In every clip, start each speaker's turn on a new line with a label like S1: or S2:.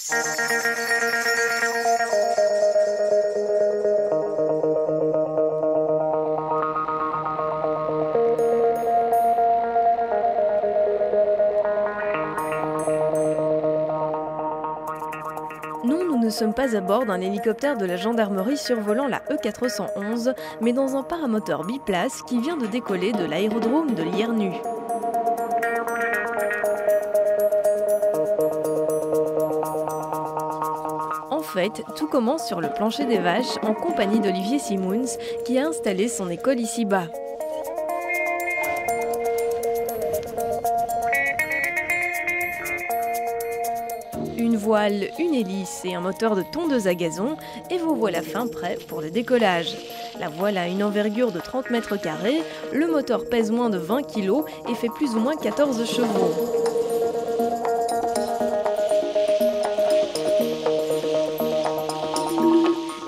S1: Non, nous ne sommes pas à bord d'un hélicoptère de la gendarmerie survolant la E411, mais dans un paramoteur biplace qui vient de décoller de l'aérodrome de Liernu. En fait, tout commence sur le plancher des vaches en compagnie d'Olivier Simons qui a installé son école ici-bas. Une voile, une hélice et un moteur de tondeuse à gazon et vous voilà fin prêt pour le décollage. La voile a une envergure de 30 mètres carrés, le moteur pèse moins de 20 kg et fait plus ou moins 14 chevaux.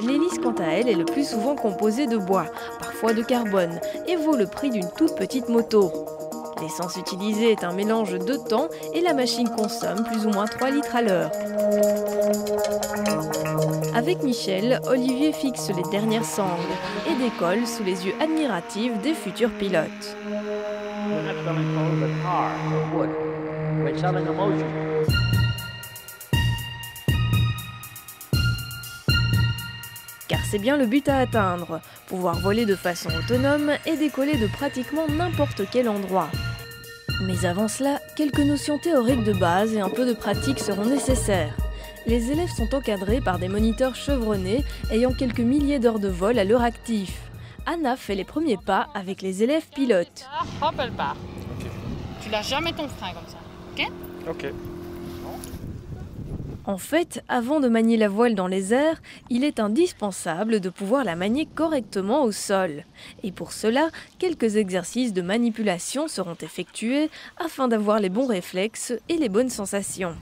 S1: L'hélice, quant à elle, est le plus souvent composée de bois, parfois de carbone, et vaut le prix d'une toute petite moto. L'essence utilisée est un mélange de temps et la machine consomme plus ou moins 3 litres à l'heure. Avec Michel, Olivier fixe les dernières sangles et décolle sous les yeux admiratifs des futurs pilotes. Car c'est bien le but à atteindre, pouvoir voler de façon autonome et décoller de pratiquement n'importe quel endroit. Mais avant cela, quelques notions théoriques de base et un peu de pratique seront nécessaires. Les élèves sont encadrés par des moniteurs chevronnés ayant quelques milliers d'heures de vol à leur actif. Anna fait les premiers pas avec les élèves pilotes.
S2: Hop, elle part.
S3: Ok.
S2: Tu lâches jamais ton frein comme ça, ok?
S3: Ok.
S1: En fait, avant de manier la voile dans les airs, il est indispensable de pouvoir la manier correctement au sol. Et pour cela, quelques exercices de manipulation seront effectués afin d'avoir les bons réflexes et les bonnes sensations.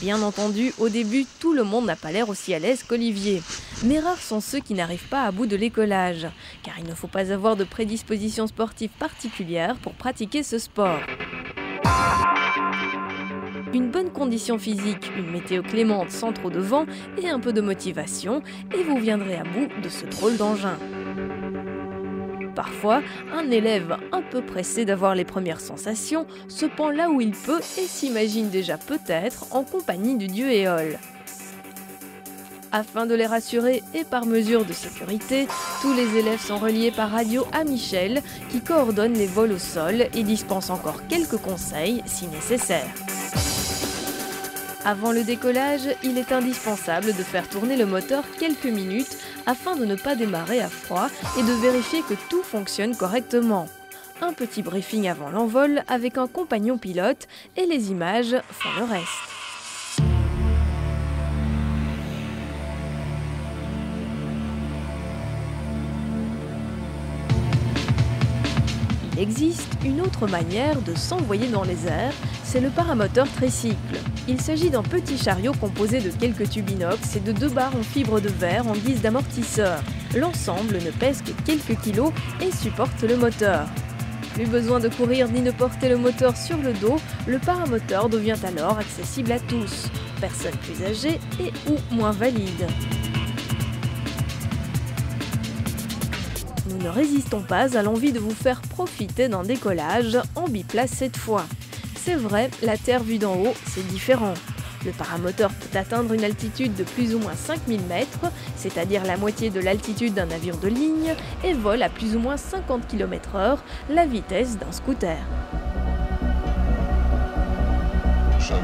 S1: Bien entendu, au début, tout le monde n'a pas l'air aussi à l'aise qu'Olivier. Mais rares sont ceux qui n'arrivent pas à bout de l'écollage, car il ne faut pas avoir de prédisposition sportive particulière pour pratiquer ce sport. Une bonne condition physique, une météo clémente sans trop de vent et un peu de motivation, et vous viendrez à bout de ce drôle d'engin. Parfois, un élève un peu pressé d'avoir les premières sensations se pend là où il peut et s'imagine déjà peut-être en compagnie du dieu Éole. Afin de les rassurer et par mesure de sécurité, tous les élèves sont reliés par radio à Michel, qui coordonne les vols au sol et dispense encore quelques conseils si nécessaire. Avant le décollage, il est indispensable de faire tourner le moteur quelques minutes afin de ne pas démarrer à froid et de vérifier que tout fonctionne correctement. Un petit briefing avant l'envol avec un compagnon pilote et les images font le reste. Il existe une autre manière de s'envoyer dans les airs, c'est le paramoteur tricycle. Il s'agit d'un petit chariot composé de quelques tubes inox et de 2 barres en fibre de verre en guise d'amortisseur. L'ensemble ne pèse que quelques kilos et supporte le moteur. Plus besoin de courir ni de porter le moteur sur le dos, le paramoteur devient alors accessible à tous, personnes plus âgées et ou moins valides. Nous ne résistons pas à l'envie de vous faire profiter d'un décollage en biplace cette fois. C'est vrai, la Terre vue d'en haut, c'est différent. Le paramoteur peut atteindre une altitude de plus ou moins 5000 mètres, c'est-à-dire la moitié de l'altitude d'un avion de ligne, et vole à plus ou moins 50 km/h, la vitesse d'un scooter.
S4: Sound.